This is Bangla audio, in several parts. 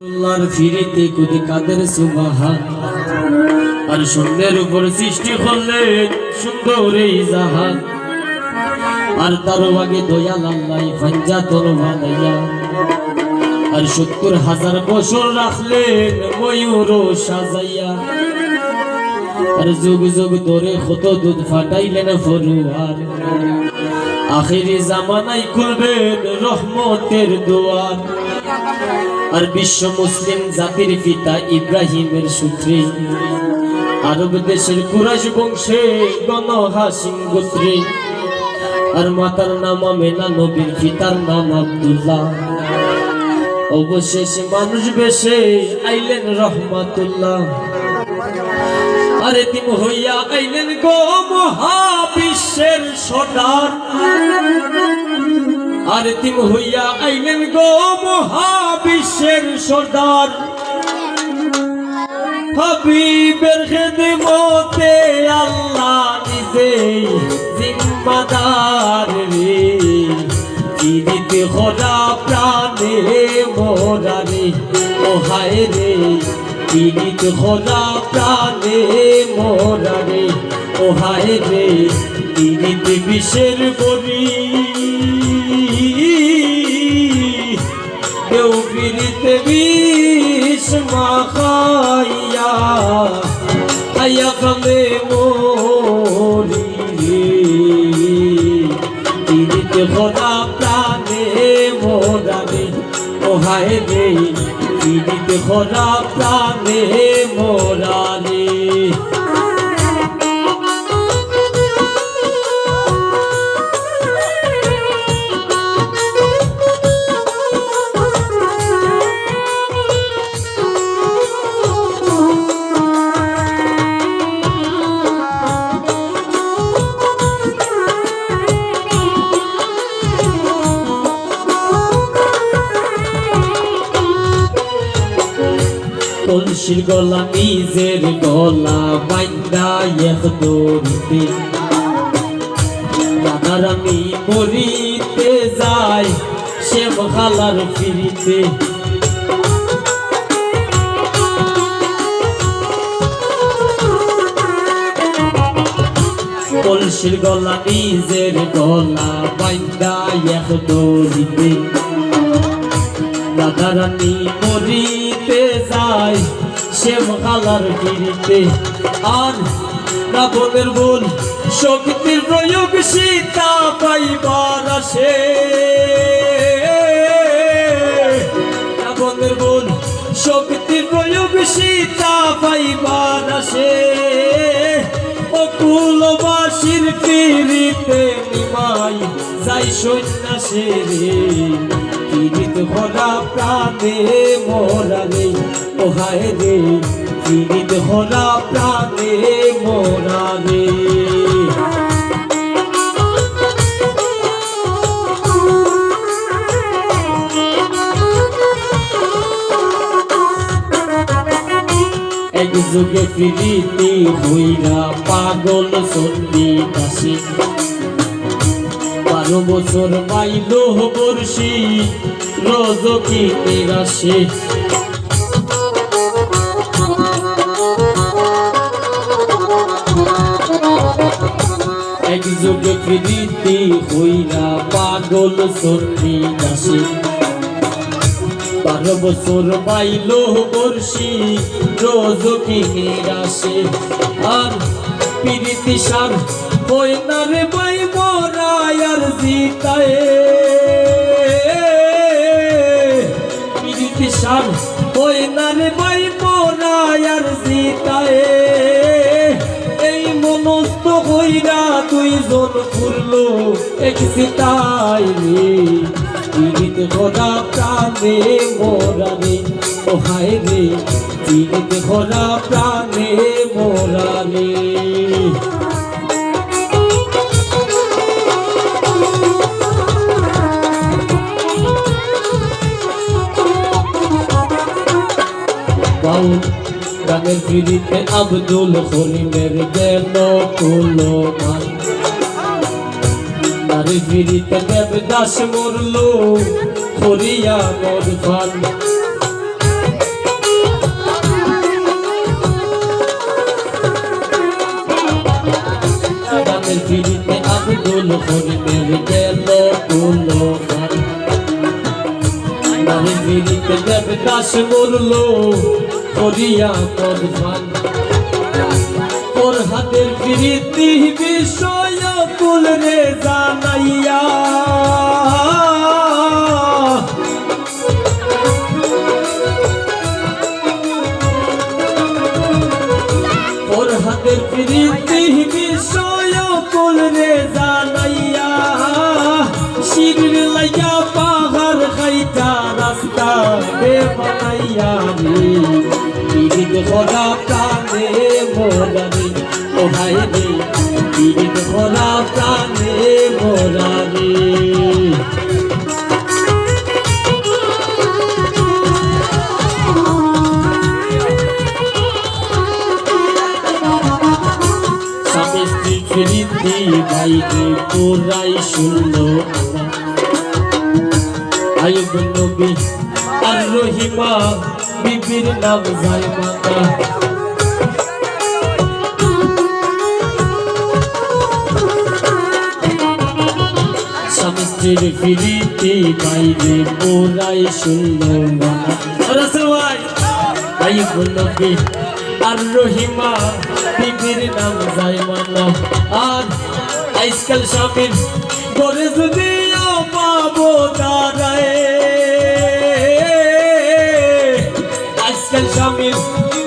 আল্লাহর ফিরিতে কুদ কাদের সুবহান আর শূন্যের উপর সৃষ্টি করলেন সুন্দর এই জাহান আর তার আগে দয়াল আল্লাহ ফাঞ্জাতন বানাইয়া আর ৭০,০০০ বছর রাখলেন ময়ূর সাজাইয়া আর যুগ যুগ ধরে কত দুধ ফাটাইলেন ফরুয়ার আখিরি জামানায় খুলবেন রহমতের দুয়ার আর বিশ্ব মুসলিম জাতির পিতা ইব্রাহিমের সূত্রে আরব দেশের কুরাইশ বংশে বনু হাশিম গোত্রে আর মাতার নাম আমেনা নবীর পিতার নাম আব্দুল্লাহ অবশেষে মানুষ বেশে আইলেন রহমাতুল্লাহ আর এতিম হইয়া আইলেন গো মহাবিশ্বের সর্দার আর এতিম হইয়া আইলেন গো মহাবিশ্বের সর্দার হাবিবের খেদমতে আল্লাহ নিজেই জিম্মাদার রে দিদিতে খোদা প্রাণে মোরা রে ও হায় রে দিদিতে খোদা প্রাণে মোরা রে ও হায় রে দিদিতে বিষের বরি দেও ফিরিতে বিষ মাখাইয়া আয়া কামে মোরি দিদিতে খোদা প্রাণে মোরা রে ও হায় রে দিদিতে খোদা প্রাণে মোরা রে কলসির গলা নিজের গলা বাইন্দা এক দড়িতে দাদার আমি মরিতে যাই সে খালার ফিরিতে কলসির গলা নিজের গলা বাইন্দা এক দড়িতে দাদার আমি মরিতে যাই সে খালার ফিরিতে আর রাবণের বল শক্তির প্রয়োগ সীতা পাইবার আসে রাবণের বল শক্তির প্রয়োগ সীতা পাইবার আসে অকুলবাসীর ফিরিতে নিমাই যাই সন্ন্যাসে রে ফিরিতে ভরা প্রাণে মোরা রে ও হায় রে ফিরিতে ভরা প্রাণে মোরা রে এক যুগে ফিরিতে হইরা পাগল সন্ন্যাসী ১২ বছর পাইল বর্ষি রজকি নিরাশে এক যুগে ফিরিতে হইরা পাগল সন্ন্যাসী ১২ বছর পাইল বর্ষি রজকি নিরাশে আর পিরিতি সার হই না রে বাই মোরায়ার জিতায় পিরিতি সার হই না রে বাই মোরায়ার জিতায় এই মনস্থ হইরা দুইজন ফুরলো এক সিতাই রে পিরিতে খোদা প্রাণে মোরা রে ও হায় রে পিরিতে খোদা প্রাণে মোরা রে গানের ফিরিতে আব্দুল করিমের গেল কুলো মান নারী ফিরিতে দেবদাস মরলো করিয়া মোর ফান হরিণের গেল কুলো নারী বিরিতে দেবদাস মরলো করিয়া করবান তোর হাতের প্রীতি বিষয় কুল রে জানাইয়া তোর হাতের প্রীতি বিষয় কুল রে জানাইয়া শির লাইয়া পাহাড় খাইতা রাস্তা বে বানাইয়া রে পীড়িত ভরা প্রাণে মোরা রে ও ভাই রে পীড়িত ভরা প্রাণে মোরা রে স্বামী স্ত্রী প্রীতি ভাইকে পুরাই শুনলো আইব নবী আর রহিমা বিবির নাম জাইমানা স্বামী স্ত্রীর প্রীতি বাইরে পুরাই শুনলো আইব নবী আর রহিমা বিবির নাম জাইমানা আর আজকাল স্বামীর করে যদিও পাবো দাঁড়ায় আজকাল স্বামীর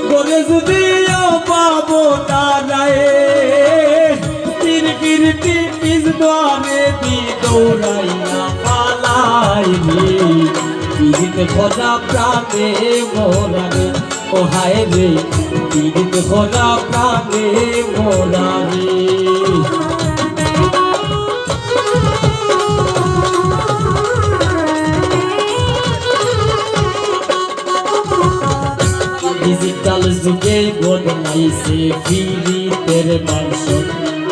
করে যদিও পাবো দাঁড়ায় তীর কীর্তি পিস দ্বারে দি দৌড়াইয়া পালাই রে পীড়িত ভরা প্রাণে মোরা রে ও হায় রে পীড়িত ভরা প্রাণে মোরা রে ডিজিটাল যুগে বদলাইছে পীড়িতের মানসন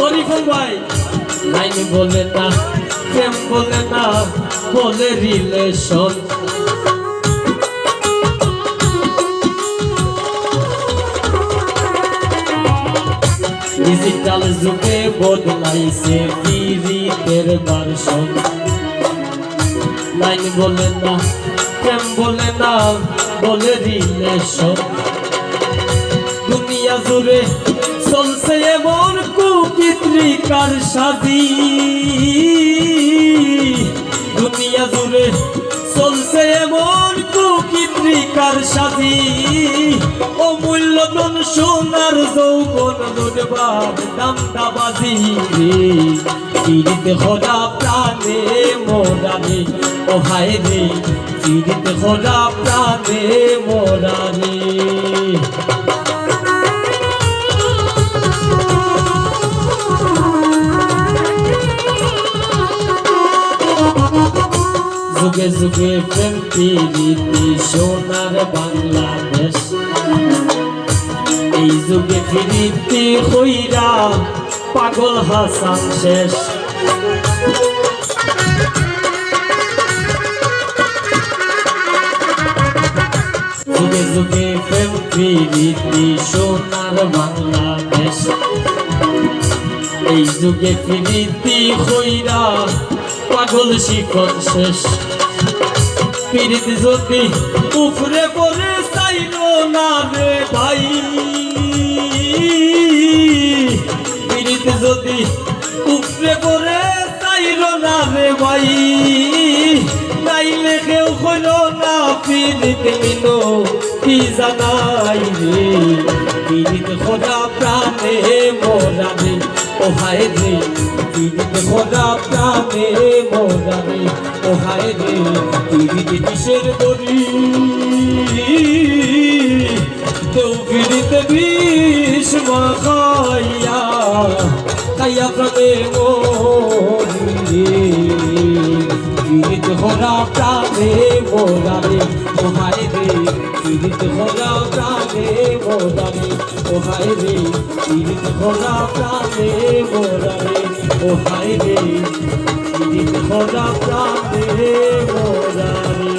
অরিফুল ভাই লাইন বলে না প্রেম বলে না বলে রিলেশন ডিজিটাল যুগে বদলাইছে পীড়িতের মানসন লাইন বলে না প্রেম বলে না বলে রিলেশন দুনিয়া জুড়ে চলছে এমন কুকিত্রিকার সাজি দুনিয়া জুড়ে চলছে এমন কুকিত্রিকার সাজি অমূল্য ধন সোনার যৌবন দুর্বার দামদাবাজি রে পীড়িত ভরা প্রাণে মোরা রে ও হায় রে পীড়িত ভরা প্রাণে মোরা রে যুগে যুগে প্রেম প্রীতি সোনার বাংলাদেশ এই যুগে প্রীতি হইরা পাগল হাসান শেষ যুগে যুগে প্রেম প্রীতি সোনার বাংলাদেশ এই যুগে প্রীতি হইরা পাগল শিখন শেষ প্রীতি যদি উপরে পড়ে চাইল না রে ভাই প্রীতি যদি উপরে পড়ে চাইল না রে ভাই নাইলে কেউ হইল না প্রীতি মিনো কি জানাই রে পীড়িত ভরা প্রাণে মোরা রে ও হায় রে পীড়িত ভরা প্রাণে মোরা রে ও হায় রে পীড়িত কিসের দড়ি কেউ পীড়িত বিষ মাখাইয়া খাইয়া প্রাণে মরি পীড়িত ভরা প্রাণে মোরা রে ও হায় রে পীড়িত ভরা প্রাণে মোরা রে ও হায় রে পীড়িত ভরা প্রাণে মোরা রে ও হায় রে পীড়িত ভরা প্রাণে মোরা রে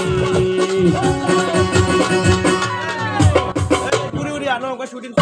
পুরি উড়ি আনো শুটিং